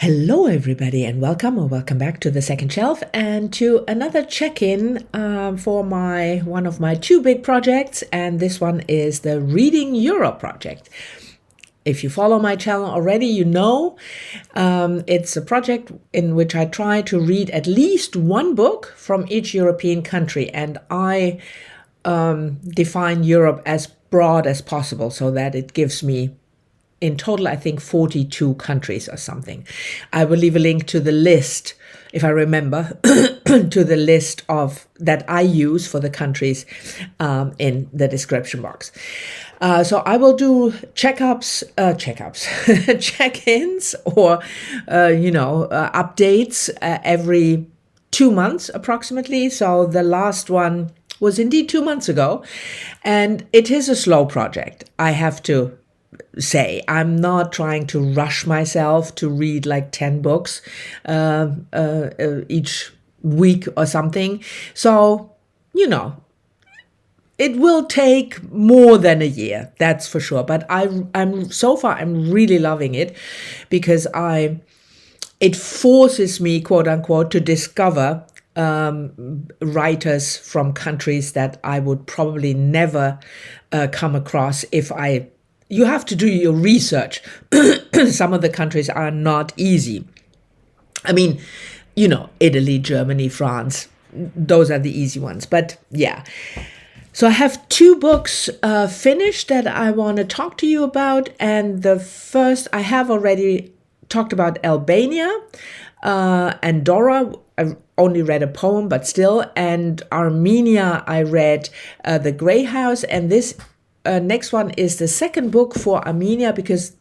Hello, everybody, and welcome back to the second shelf and to another check-in for one of my two big projects, and this one is the Reading Europe project. If you follow my channel already, you know it's a project in which I try to read at least one book from each European country, and I define Europe as broad as possible so that it gives me in total, I think 42 countries or something. I will leave a link to the list, if I remember, to the list of that I use for the countries in the description box. So I will do check-ins or, updates every 2 months approximately. So the last one was indeed 2 months ago, and it is a slow project, I have to say. I'm not trying to rush myself to read like 10 books each week or something. So, it will take more than a year, that's for sure. But I'm so far, I'm really loving it because it forces me, quote unquote, to discover writers from countries that I would probably never come across if you have to do your research. Some of the countries are not easy. I mean, Italy, Germany, France, those are the easy ones. But yeah. So I have two books finished that I want to talk to you about. And the first, I have already talked about Albania, Andorra. I only read a poem, but still. And Armenia, I read The Grey House. And this next one is the second book for Armenia because,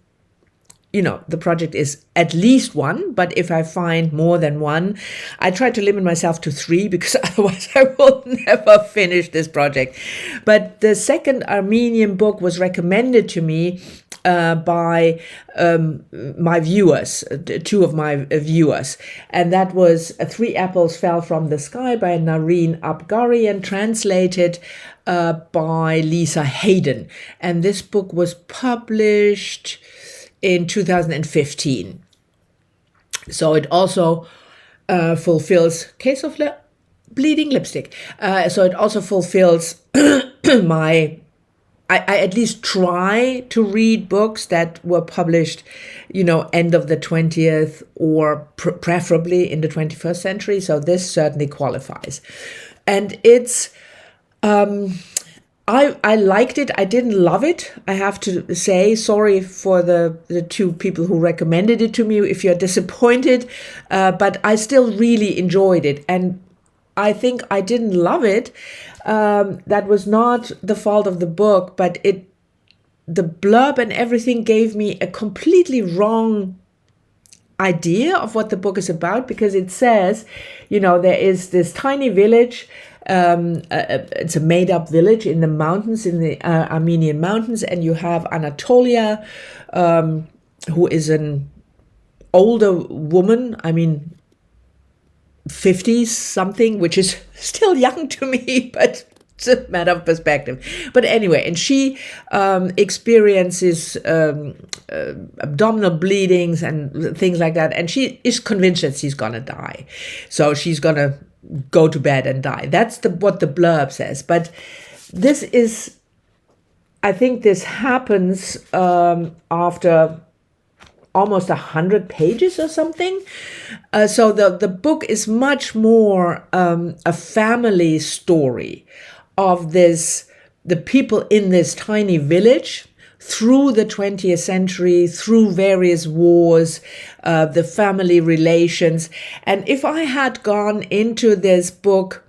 the project is at least one, but if I find more than one, I try to limit myself to 3 because otherwise I will never finish this project. But the second Armenian book was recommended to me by my viewers, 2 of my viewers, and that was Three Apples Fell from the Sky by Nareen Abgarian, translated by Lisa Hayden. And this book was published in 2015. So it also fulfills case of bleeding lipstick. So it also fulfills I at least try to read books that were published, end of the 20th or preferably in the 21st century. So this certainly qualifies. And it's I liked it. I didn't love it, I have to say. Sorry for the 2 people who recommended it to me if you're disappointed, but I still really enjoyed it. And I think I didn't love it. That was not the fault of the book, but the blurb and everything gave me a completely wrong idea of what the book is about, because it says, there is this tiny village. It's a made-up village in the mountains, in the Armenian mountains, and you have Anatolia, who is an older woman. I mean, 50s something, which is still young to me, but it's a matter of perspective. But anyway, and she experiences abdominal bleedings and things like that, and she is convinced that she's gonna die, so she's gonna go to bed and die. That's what the blurb says. But this is, I think this happens after almost 100 pages or something. So the book is much more a family story of the people in this tiny village through the 20th century, through various wars, the family relations. And if I had gone into this book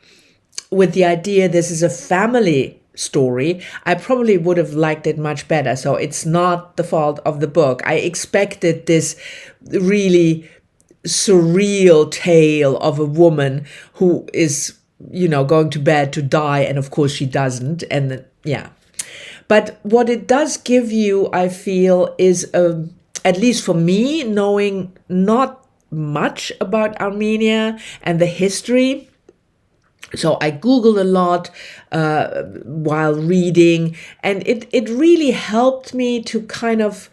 with the idea this is a family story, I probably would have liked it much better. So it's not the fault of the book. I expected this really surreal tale of a woman who is, going to bed to die, and of course she doesn't. And yeah. But what it does give you, I feel, is, at least for me, knowing not much about Armenia and the history. So I Googled a lot while reading, and it really helped me to kind of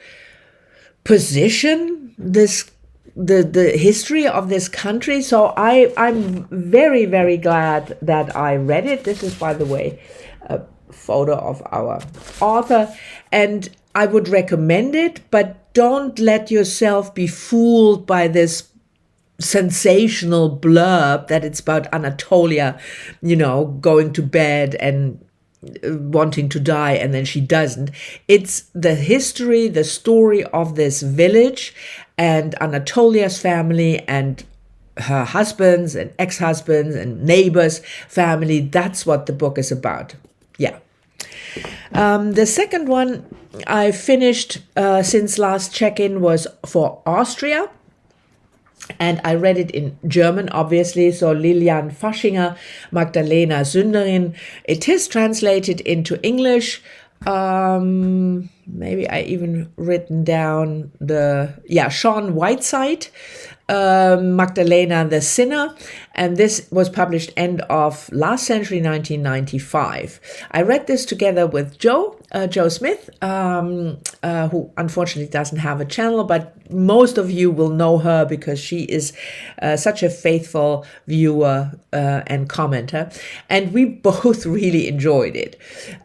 position this the history of this country. So I'm very, very glad that I read it. This is, by the way, a photo of our author, and I would recommend it, but don't let yourself be fooled by this sensational blurb that it's about Anatolia, going to bed and wanting to die, and then she doesn't. It's the history, the story of this village and Anatolia's family and her husbands and ex-husbands and neighbors' family. That's what the book is about. Yeah. The second one I finished since last check-in was for Austria. And I read it in German, obviously. So Lilian Faschinger, Magdalena Sünderin. It is translated into English. Maybe I even written down Sean Whiteside, Magdalena the Sinner, and this was published end of last century, 1995. I read this together with Joe Smith, who unfortunately doesn't have a channel, but most of you will know her because she is such a faithful viewer and commenter, and we both really enjoyed it.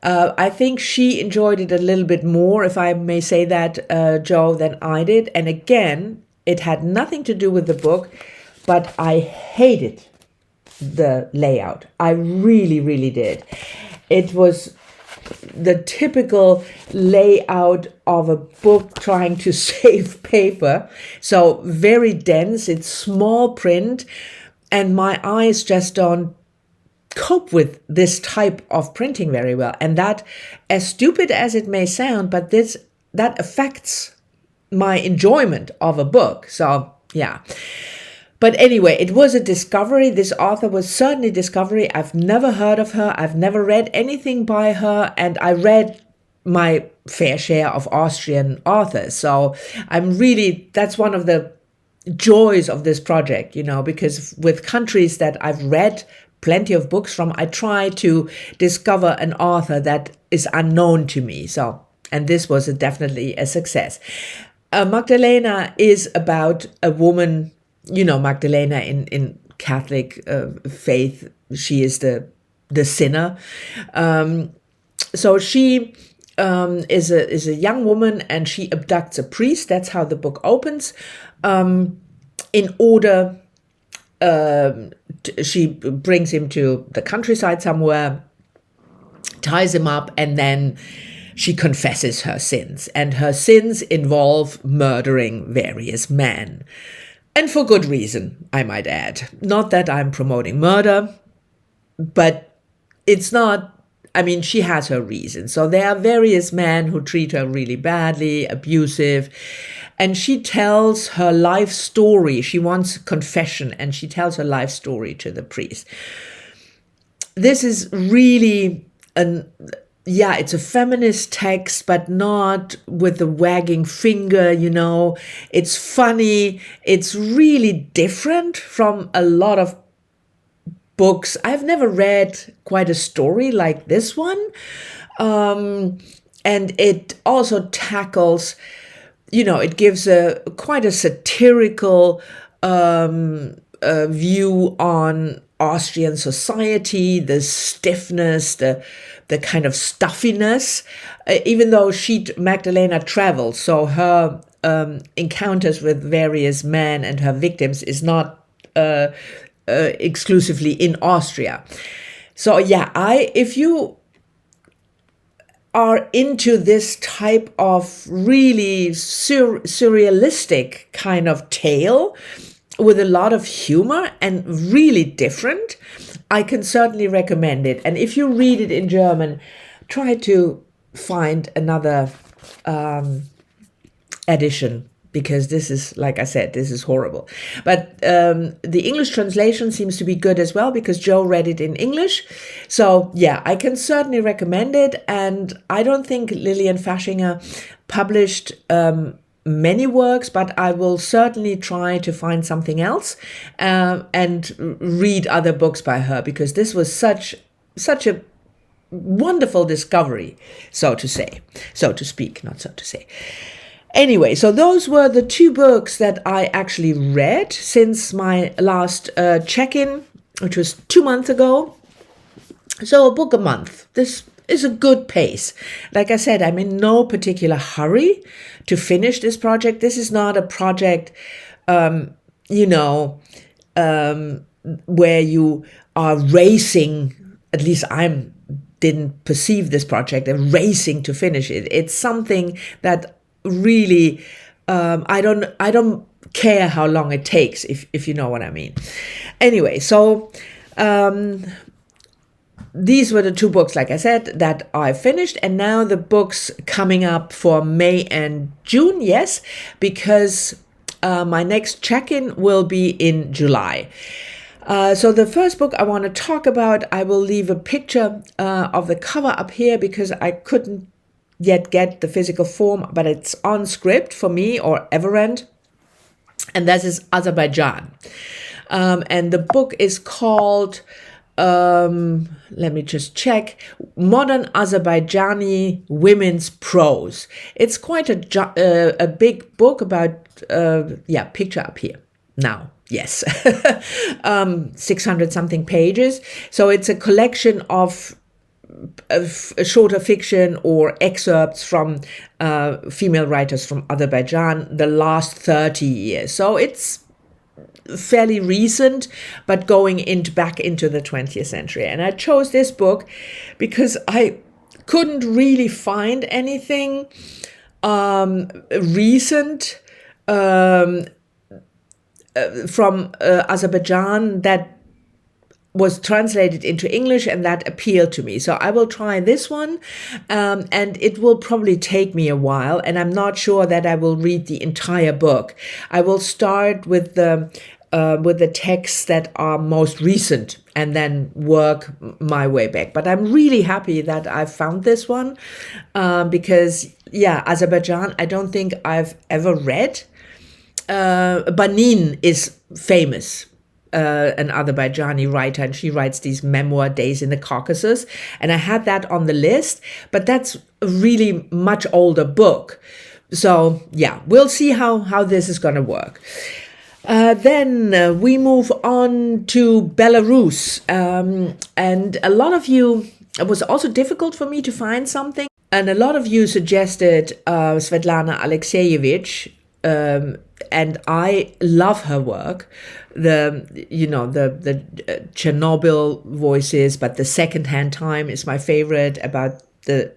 I think she enjoyed it a little bit more, if I may say that, Joe, than I did. And again, it had nothing to do with the book, but I hated the layout. I really, really did. It was the typical layout of a book trying to save paper. So very dense, it's small print, and my eyes just don't cope with this type of printing very well. And that, as stupid as it may sound, but that affects my enjoyment of a book. So yeah. But anyway, it was a discovery. This author was certainly a discovery. I've never heard of her. I've never read anything by her. And I read my fair share of Austrian authors. So that's one of the joys of this project, because with countries that I've read plenty of books from, I try to discover an author that is unknown to me. And this was definitely a success. Magdalena is about a woman, Magdalena in Catholic faith, she is the sinner. So she is a young woman, and she abducts a priest. That's how the book opens. In order, she brings him to the countryside somewhere, ties him up, and then she confesses her sins. And her sins involve murdering various men. And for good reason, I might add. Not that I'm promoting murder, but it's not, she has her reasons. So there are various men who treat her really badly, abusive, and she tells her life story. She wants confession, and she tells her life story to the priest. This is really it's a feminist text, but not with the wagging finger, It's funny. It's really different from a lot of books. I've never read quite a story like this one. And it also tackles, it gives quite a satirical view on Austrian society, the stiffness, the kind of stuffiness, even though Magdalena travels, so her encounters with various men and her victims is not exclusively in Austria. So yeah, if you are into this type of really surrealistic kind of tale with a lot of humor and really different, I can certainly recommend it. And if you read it in German, try to find another edition, because this is, like I said, this is horrible. But the English translation seems to be good as well, because Joe read it in English. So yeah, I can certainly recommend it. And I don't think Lilian Faschinger published many works, but I will certainly try to find something else and read other books by her, because this was such a wonderful discovery, so to speak. Anyway, so those were the 2 books that I actually read since my last check-in, which was 2 months ago. So a book a month. This is a good pace. Like I said, I'm in no particular hurry to finish this project. This is not a project, you know, where you are racing. At least didn't perceive this project as racing to finish it. It's something that really, I don't care how long it takes, if you know what I mean. Anyway, so these were the 2 books, like I said, that I finished. And now the books coming up for May and June, yes, because my next check-in will be in July. So the first book I want to talk about, I will leave a picture of the cover up here because I couldn't yet get the physical form, but it's on script for me or Everend. And that is Azerbaijan. And the book is called, let me just check, Modern Azerbaijani Women's Prose. It's quite a big book about, picture up here now. Yes, 600 something pages. So it's a collection of shorter fiction or excerpts from female writers from Azerbaijan the last 30 years. So it's fairly recent, but going back into the 20th century. And I chose this book because I couldn't really find anything recent from Azerbaijan that was translated into English and that appealed to me. So I will try this one, and it will probably take me a while, and I'm not sure that I will read the entire book. I will start with the texts that are most recent and then work my way back. But I'm really happy that I found this one because, Azerbaijan, I don't think I've ever read. Banin is famous, an Azerbaijani writer, and she writes these memoir, Days in the Caucasus. And I had that on the list, but that's a really much older book. So, we'll see how this is going to work. Then we move on to Belarus. And a lot of you, it was also difficult for me to find something. And a lot of you suggested Svetlana Alexievich, and I love her work. The Chernobyl voices, but the secondhand time is my favorite, about the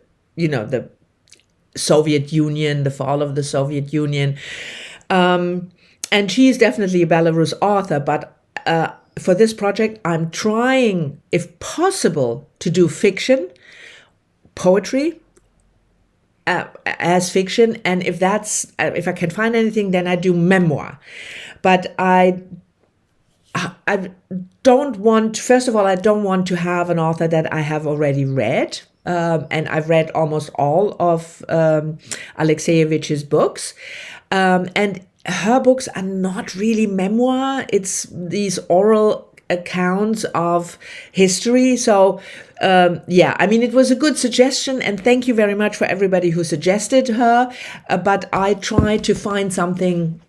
Soviet Union, the fall of the Soviet Union. And she is definitely a Belarus author, but for this project, I'm trying, if possible, to do fiction, poetry, as fiction, and if I can find anything, then I do memoir. But I don't want, first of all, I don't want to have an author that I have already read, and I've read almost all of Alexeyevich's books, and her books are not really memoir. It's these oral accounts of history. So it was a good suggestion, and thank you very much for everybody who suggested her, but I tried to find something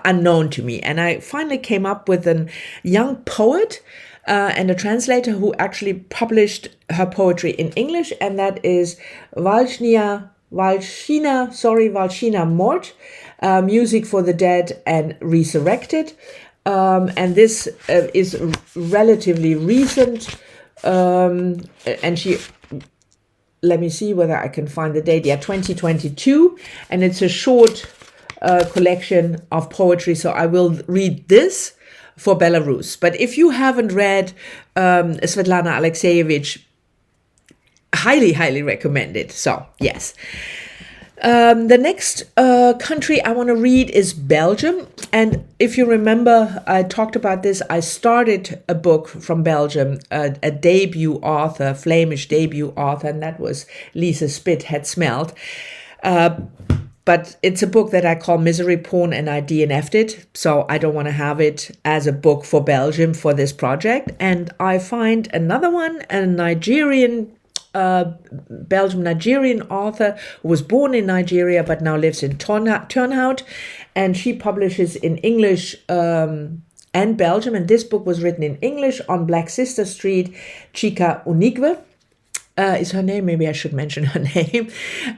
unknown to me, and I finally came up with a young poet and a translator who actually published her poetry in English, and that is Valshina Mort, Music for the Dead and Resurrected. And this is relatively recent, and she, let me see whether I can find the date, 2022, and it's a short collection of poetry, so I will read this for Belarus. But if you haven't read Svetlana Alexievich, highly, highly recommend it. So, yes. The next country I want to read is Belgium. And if you remember, I talked about this. I started a book from Belgium, a debut author, Flemish debut author, and that was Lise Spit Had Smelt. But it's a book that I call Misery Porn, and I DNF'd it. So I don't want to have it as a book for Belgium for this project. And I find another one, a Nigerian Belgium-Nigerian author who was born in Nigeria but now lives in Turnhout, and she publishes in English and Belgium. And this book was written in English. On Black Sister Street, Chika Unigwe is her name. Maybe I should mention her name.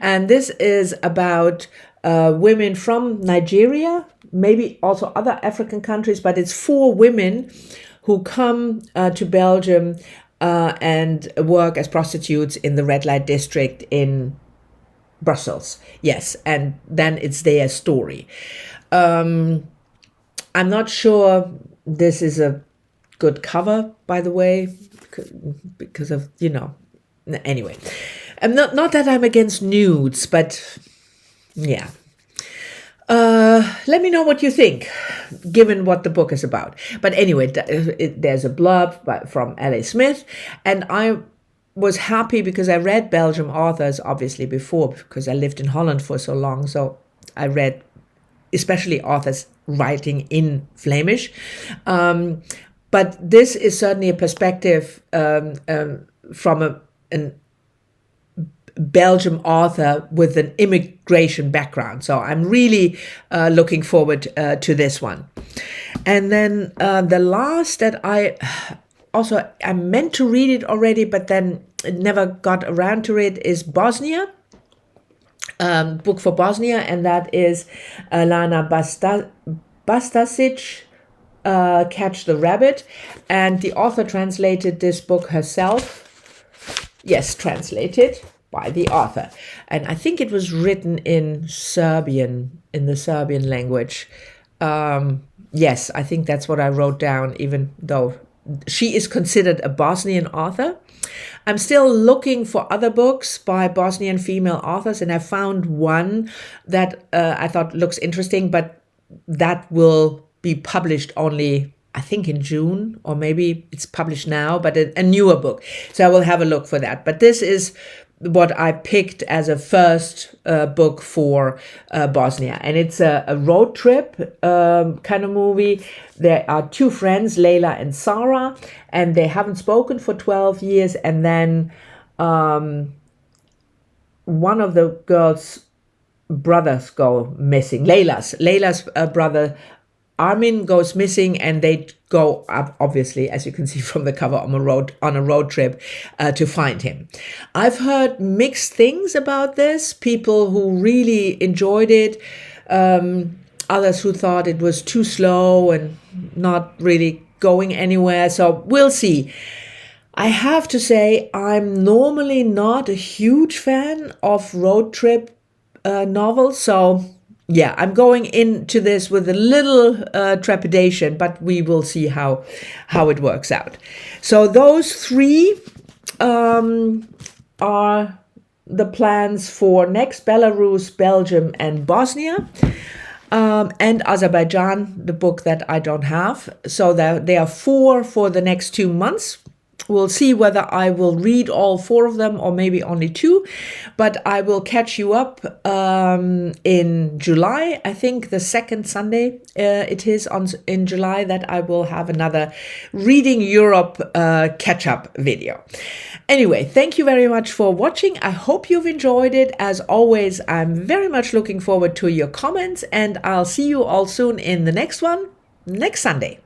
And this is about women from Nigeria, maybe also other African countries, but it's 4 women who come to Belgium and work as prostitutes in the red light district in Brussels. Yes, and then it's their story. I'm not sure this is a good cover, by the way, because of, anyway. Not that I'm against nudes, but yeah. Let me know what you think, given what the book is about. But anyway, there's a blurb from L.A. Smith, and I was happy because I read Belgian authors, obviously, before, because I lived in Holland for so long. So I read especially authors writing in Flemish. But this is certainly a perspective from an Belgian author with an immigration background. So I'm really looking forward to this one. And then the last that I meant to read it already, but then never got around to it, is Bosnia. Book for Bosnia, and that is Lana Bastasic, Catch the Rabbit. And the author translated this book herself. Yes, translated by the author. And I think it was written in Serbian, in the Serbian language. Yes, I think that's what I wrote down, even though she is considered a Bosnian author. I'm still looking for other books by Bosnian female authors, and I found one that I thought looks interesting, but that will be published only, I think, in June, or maybe it's published now, but a newer book. So I will have a look for that. But this is what I picked as a first book for Bosnia. And it's a road trip kind of movie. There are 2 friends, Leila and Sarah, and they haven't spoken for 12 years. And then one of the girls' brothers go missing. Leila's brother Armin goes missing, and they go up, obviously, as you can see from the cover, on a road trip to find him. I've heard mixed things about this. People who really enjoyed it, others who thought it was too slow and not really going anywhere. So we'll see. I have to say, I'm normally not a huge fan of road trip novels, so yeah, I'm going into this with a little trepidation, but we will see how it works out. So those 3 are the plans for next: Belarus, Belgium, and Bosnia, and Azerbaijan, the book that I don't have. So there are 4 for the next 2 months. We'll see whether I will read all 4 of them or maybe only 2, but I will catch you up in July. I think the second Sunday it is in July that I will have another Reading Europe catch-up video. Anyway, thank you very much for watching. I hope you've enjoyed it. As always, I'm very much looking forward to your comments, and I'll see you all soon in the next one, next Sunday.